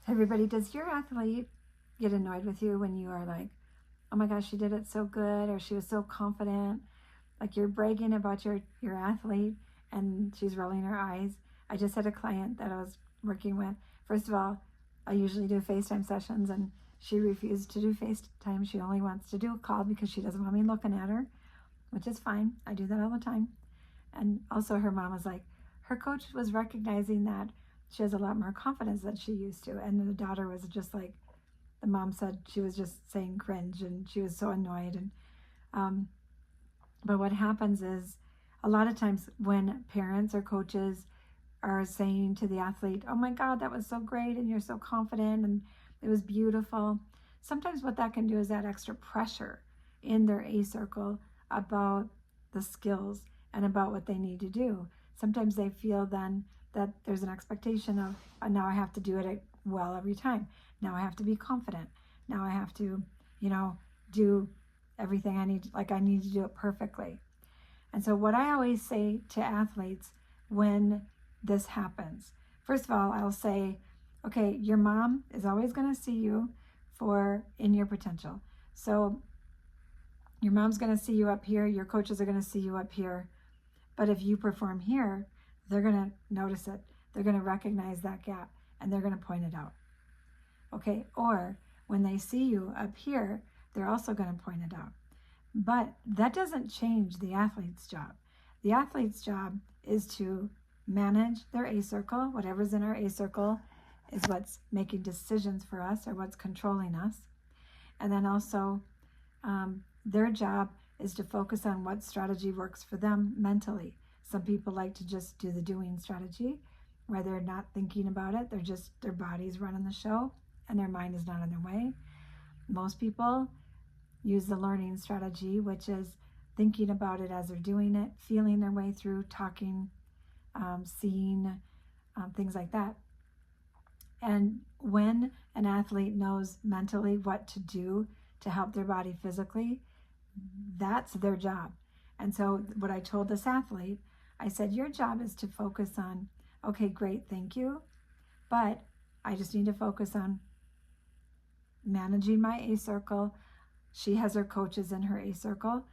Everybody, does your athlete get annoyed with you when you are like, oh my gosh, she did it so good, or she was so confident? Like you're bragging about your athlete and she's rolling her eyes. I just had a client that I was working with. First of all, I usually do FaceTime sessions and she refused to do FaceTime. She only wants to do a call because she doesn't want me looking at her, which is fine. I do that all the time. And also her mom was like, her coach was recognizing that she has a lot more confidence than she used to. And the daughter was just like, the mom said she was just saying cringe and she was so annoyed. And but what happens is a lot of times when parents or coaches are saying to the athlete, oh my God, that was so great and you're so confident and it was beautiful. Sometimes what that can do is add extra pressure in their A circle about the skills and about what they need to do. Sometimes they feel then that there's an expectation of, now I have to do it well every time. Now I have to be confident. Now I have to, do everything I need, like I need to do it perfectly. And so what I always say to athletes when this happens, first of all, I'll say, okay, your mom is always going to see you in your potential. So your mom's going to see you up here, your coaches are going to see you up here. But if you perform here, they're going to notice it. They're going to recognize that gap and they're going to point it out. Okay, or when they see you up here, they're also going to point it out. But that doesn't change the athlete's job. The athlete's job is to manage their A circle. Whatever's in our A circle is what's making decisions for us or what's controlling us. And then also their job is to focus on what strategy works for them mentally. Some people like to just do the doing strategy where they're not thinking about it. Their body's running the show and their mind is not in their way. Most people use the learning strategy, which is thinking about it as they're doing it, feeling their way through, talking, seeing, things like that. And when an athlete knows mentally what to do to help their body physically, that's their job. And so what I told this athlete, I said, your job is to focus on, okay, great, thank you, but I just need to focus on managing my A circle. She has her coaches in her A circle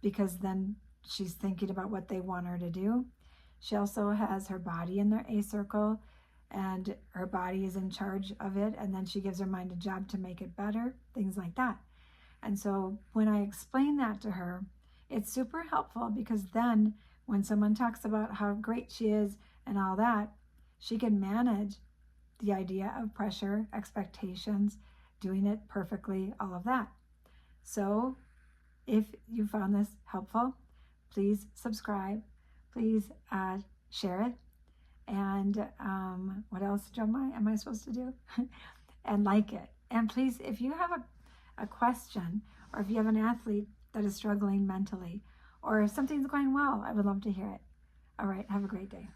because then she's thinking about what they want her to do. She also has her body in their A circle and her body is in charge of it. And then she gives her mind a job to make it better, things like that. And so when I explain that to her, it's super helpful because then when someone talks about how great she is and all that, she can manage the idea of pressure, expectations, doing it perfectly, all of that. So if you found this helpful, please subscribe, please share it. And what else am I supposed to do? And like it. And please, if you have a question or if you have an athlete that is struggling mentally or if something's going well, I would love to hear it. All right, have a great day.